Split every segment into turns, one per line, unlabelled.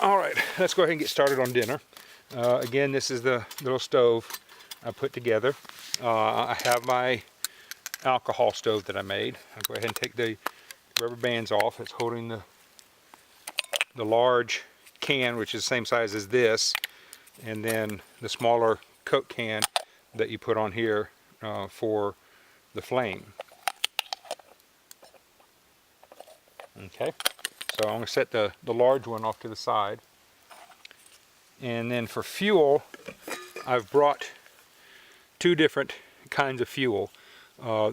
All right, let's go ahead and get started on dinner. Again, this is the little stove I put together. I have my alcohol stove that I made. I'll go ahead and take the rubber bands off. It's holding the large can, which is the same size as this, and then the smaller Coke can that you put on here for the flame. Okay, so I'm going to set the large one off to the side. And then for fuel, I've brought two different kinds of fuel.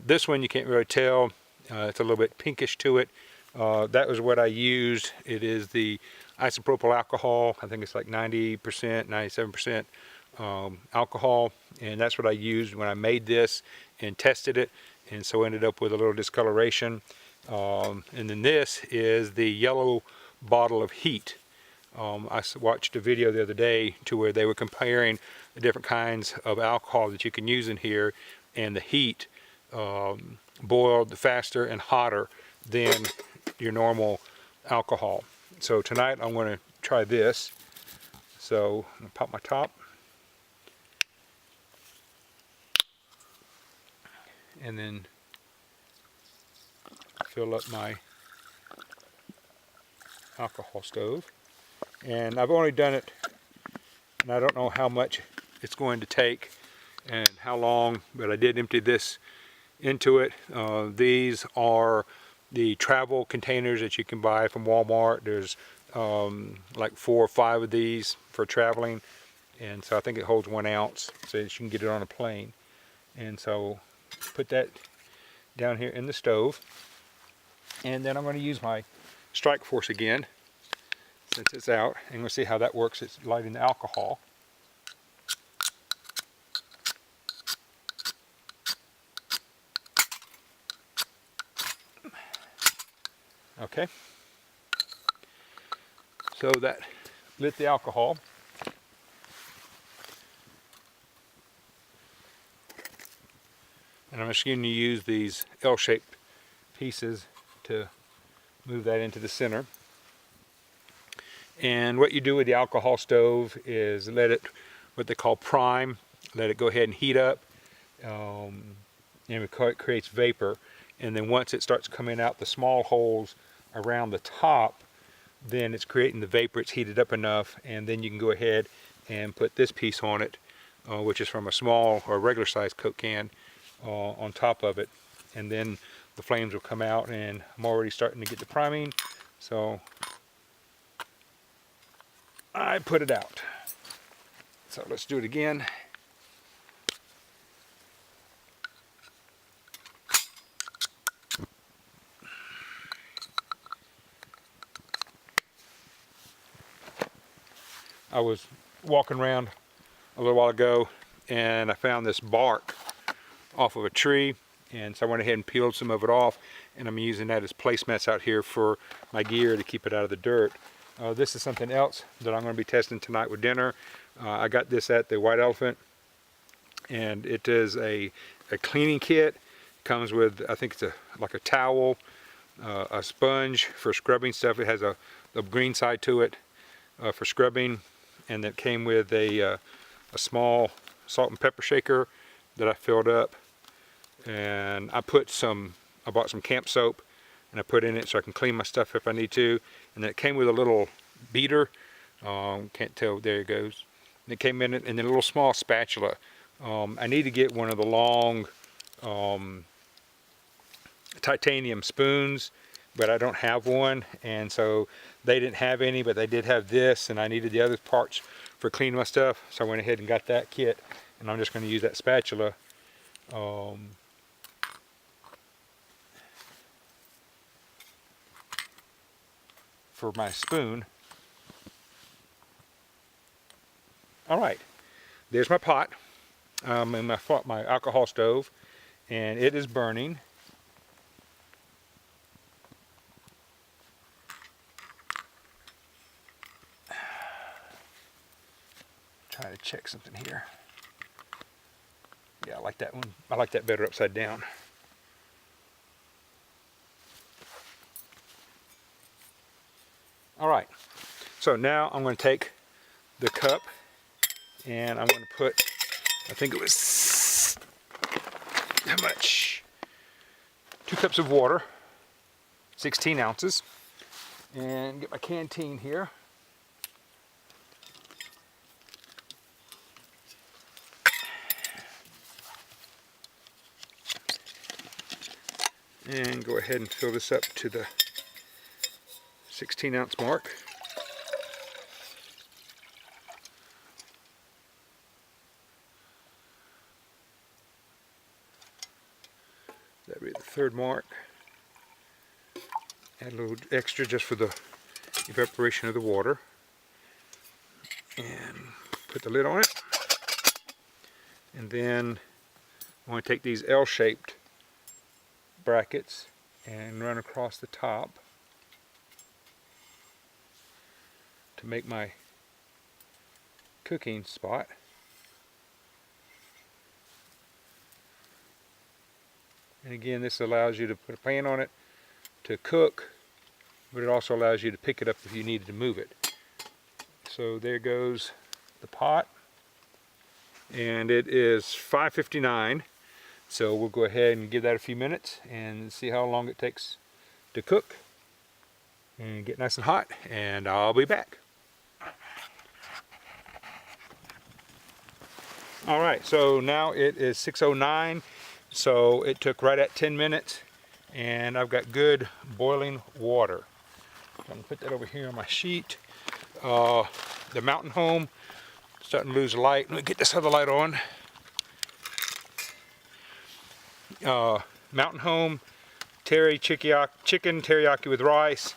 This one you can't really tell. It's a little bit pinkish to it. That was what I used. It is the isopropyl alcohol. I think it's like 90%, 97% alcohol. And that's what I used when I made this and tested it. And so ended up with a little discoloration. And then this is the yellow bottle of heat. I watched a video the other day to where they were comparing the different kinds of alcohol that you can use in here, and the heat boiled faster and hotter than your normal alcohol. So tonight I'm going to try this. So I'm going to pop my top. And then fill up my alcohol stove. And I've only done it, and I don't know how much it's going to take and how long, but I did empty this into it. These are the travel containers that you can buy from Walmart. There's like 4 or 5 of these for traveling, and so I think it holds 1 ounce so that you can get it on a plane. And so put that down here in the stove, and then I'm going to use my strike force again since it's out, and we'll see how that works. It's lighting the alcohol. Okay, so that lit the alcohol. And I'm just going to use these L-shaped pieces to move that into the center. And what you do with the alcohol stove is let it, what they call prime, let it go ahead and heat up, and it creates vapor. And then once it starts coming out the small holes around the top, then it's creating the vapor. It's heated up enough, and then you can go ahead and put this piece on it, which is from a small or regular sized Coke can, on top of it, and then the flames will come out. And I'm already starting to get the priming, so I put it out. So let's do it again. I was walking around a little while ago and I found this bark off of a tree, and so I went ahead and peeled some of it off, and I'm using that as placemats out here for my gear to keep it out of the dirt. This is something else that I'm going to be testing tonight with dinner. I got this at the White Elephant, and it is a cleaning kit. It comes with, I think it's like a towel, a sponge for scrubbing stuff. It has a green side to it for scrubbing, and it came with a small salt and pepper shaker that I filled up. And I bought some camp soap, and I put in it so I can clean my stuff if I need to. And then it came with a little beater. Can't tell, there it goes. And it came in it, and then a little small spatula. I need to get one of the long titanium spoons, but I don't have one, and so they didn't have any, but they did have this, and I needed the other parts for cleaning my stuff, so I went ahead and got that kit, and I'm just going to use that spatula for my spoon. Alright, there's my pot in my alcohol stove, and it is burning. Trying to check something here. Yeah, I like that one. I like that better upside down. All right, So now I'm going to take the cup and I'm going to put, I think it was, how much? 2 cups of water, 16 ounces, and get my canteen here. And go ahead and fill this up to the 16-ounce mark. That'll be the 3rd mark. Add a little extra just for the evaporation of the water. And put the lid on it. And then I'm going to take these L-shaped brackets and run across the top to make my cooking spot. And again, this allows you to put a pan on it to cook, but it also allows you to pick it up if you needed to move it. So there goes the pot, and it is 5:59. So we'll go ahead and give that a few minutes and see how long it takes to cook and get nice and hot, and I'll be back. Alright, so now it is 6:09, so it took right at 10 minutes, and I've got good boiling water. I'm going to put that over here on my sheet. The Mountain Home starting to lose light. Let me get this other light on. Mountain Home chicken teriyaki with rice.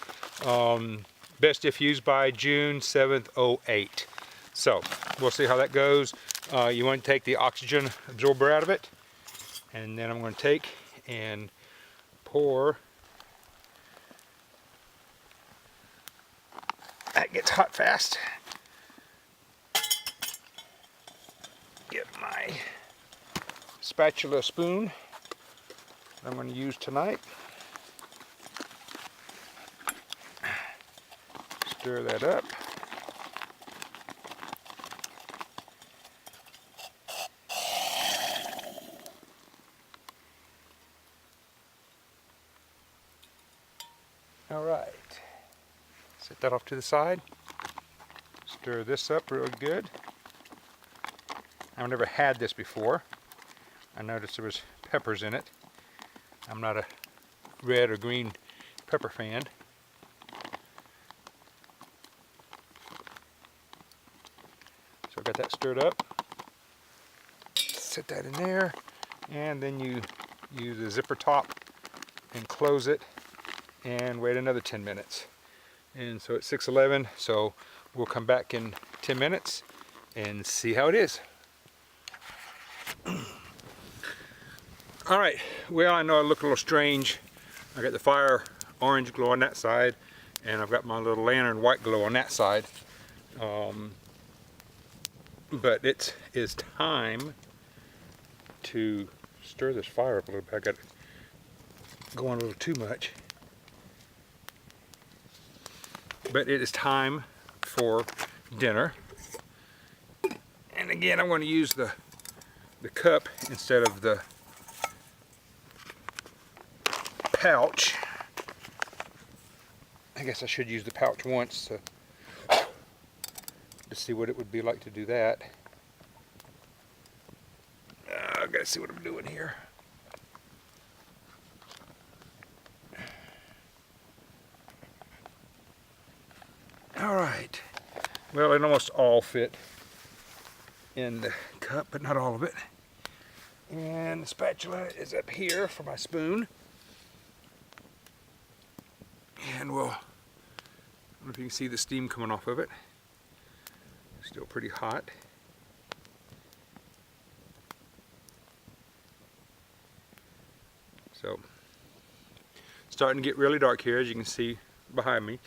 Best if used by June 7th, 08. So we'll see how that goes. You want to take the oxygen absorber out of it, and then I'm going to take and pour. That gets hot fast. Get my spatula spoon I'm going to use tonight. Stir that up. All right. Set that off to the side. Stir this up real good. I've never had this before. I noticed there was peppers in it. I'm not a red or green pepper fan. So I've got that stirred up. Set that in there, and then you use the zipper top and close it and wait another 10 minutes. And so it's 6:11, so we'll come back in 10 minutes and see how it is. All right, well, I know I look a little strange. I got the fire orange glow on that side, and I've got my little lantern white glow on that side. But it is time to stir this fire up a little bit. I got it going a little too much. But it is time for dinner. And again, I'm going to use the cup instead of the pouch. I guess I should use the pouch once to see what it would be like to do that. I've got to see what I'm doing here. All right. Well, it almost all fit in the cup, but not all of it. And the spatula is up here for my spoon. And we'll, I don't know if you can see the steam coming off of it. Still pretty hot. So, starting to get really dark here, as you can see behind me.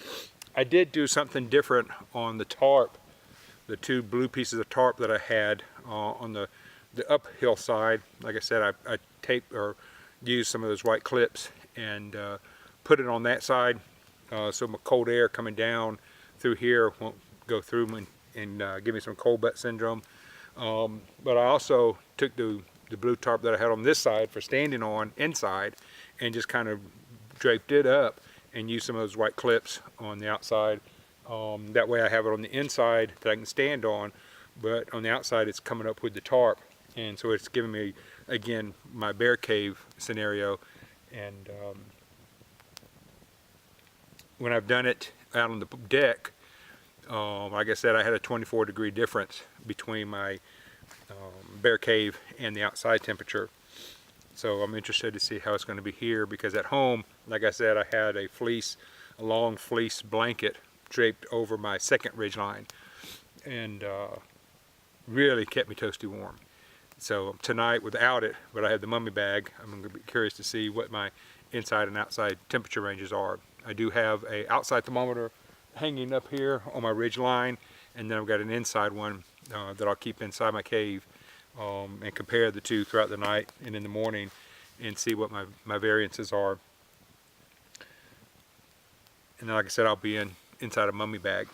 I did do something different on the tarp, the 2 blue pieces of tarp that I had on the uphill side. Like I said, I taped or used some of those white clips and put it on that side, so my cold air coming down through here won't go through and give me some cold butt syndrome. But I also took the blue tarp that I had on this side for standing on inside and just kind of draped it up and used some of those white clips on the outside. That way I have it on the inside that I can stand on, but on the outside it's coming up with the tarp, and so it's giving me, again, my bear cave scenario. And when I've done it out on the deck, like I said, I had a 24-degree difference between my bear cave and the outside temperature. So I'm interested to see how it's going to be here, because at home, like I said, I had a long fleece blanket draped over my second ridgeline, and really kept me toasty warm. So tonight, without it, but I have the mummy bag, I'm going to be curious to see what my inside and outside temperature ranges are. I do have a outside thermometer hanging up here on my ridge line, and then I've got an inside one that I'll keep inside my cave, and compare the two throughout the night and in the morning and see what my variances are. And then, like I said, I'll be inside a mummy bag.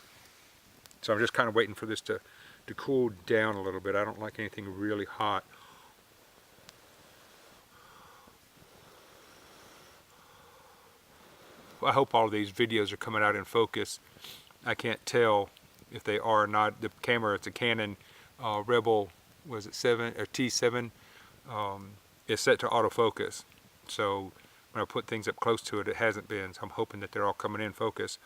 So I'm just kind of waiting for this to cool down a little bit. I don't like anything really hot. I hope all of these videos are coming out in focus. I can't tell if they are or not. The camera, it's a Canon Rebel, was it 7 or T7? Is set to autofocus. So when I put things up close to it, it hasn't been. So I'm hoping that they're all coming in focus.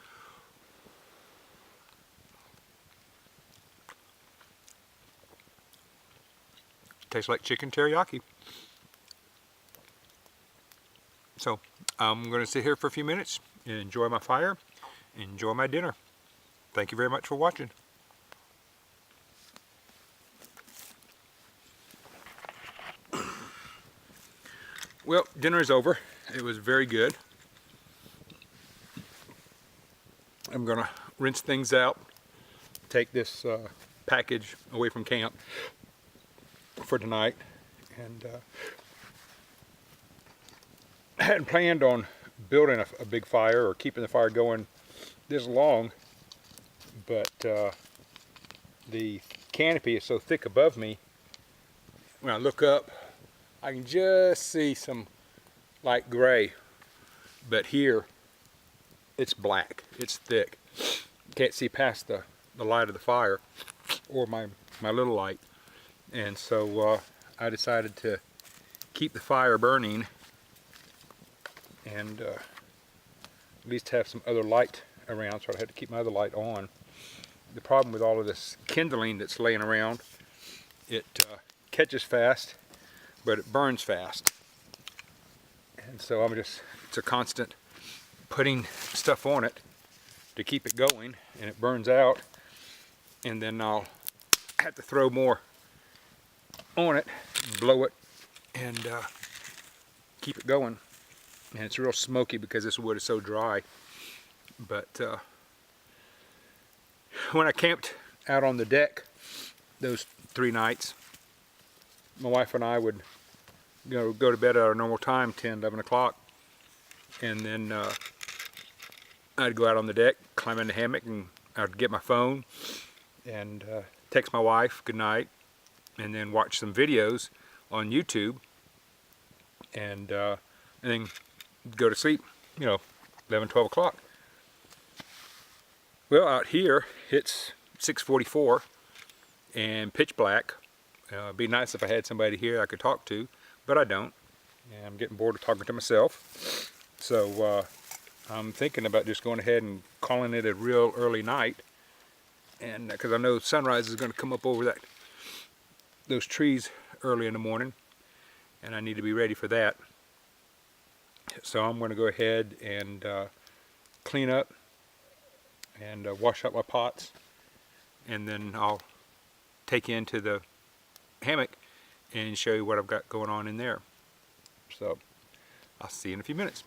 Tastes like chicken teriyaki. So I'm going to sit here for a few minutes and enjoy my fire, enjoy my dinner. Thank you very much for watching. Well, dinner is over. It was very good. I'm going to rinse things out, take this package away from camp for tonight, and I hadn't planned on building a big fire or keeping the fire going this long, but the canopy is so thick above me. When I look up, I can just see some light gray, but here it's black, it's thick. Can't see past the light of the fire or my little light. And so I decided to keep the fire burning and at least have some other light around, so I had to keep my other light on. The problem with all of this kindling that's laying around, it catches fast, but it burns fast. And so it's a constant putting stuff on it to keep it going, and it burns out, and then I'll have to throw more on it, blow it, and keep it going. And it's real smoky because this wood is so dry. But when I camped out on the deck those 3 nights, my wife and I would go to bed at our normal time, 10, 11 o'clock, and then I'd go out on the deck, climb in the hammock, and I'd get my phone and text my wife good night, and then watch some videos on YouTube, and then go to sleep, 11, 12 o'clock. Well, out here it's 6:44 and pitch black. It'd be nice if I had somebody here I could talk to, but I don't, and I'm getting bored of talking to myself. So I'm thinking about just going ahead and calling it a real early night, and because I know sunrise is going to come up over those trees early in the morning, and I need to be ready for that. So I'm going to go ahead and clean up and wash out my pots, and then I'll take you into the hammock and show you what I've got going on in there. So I'll see you in a few minutes.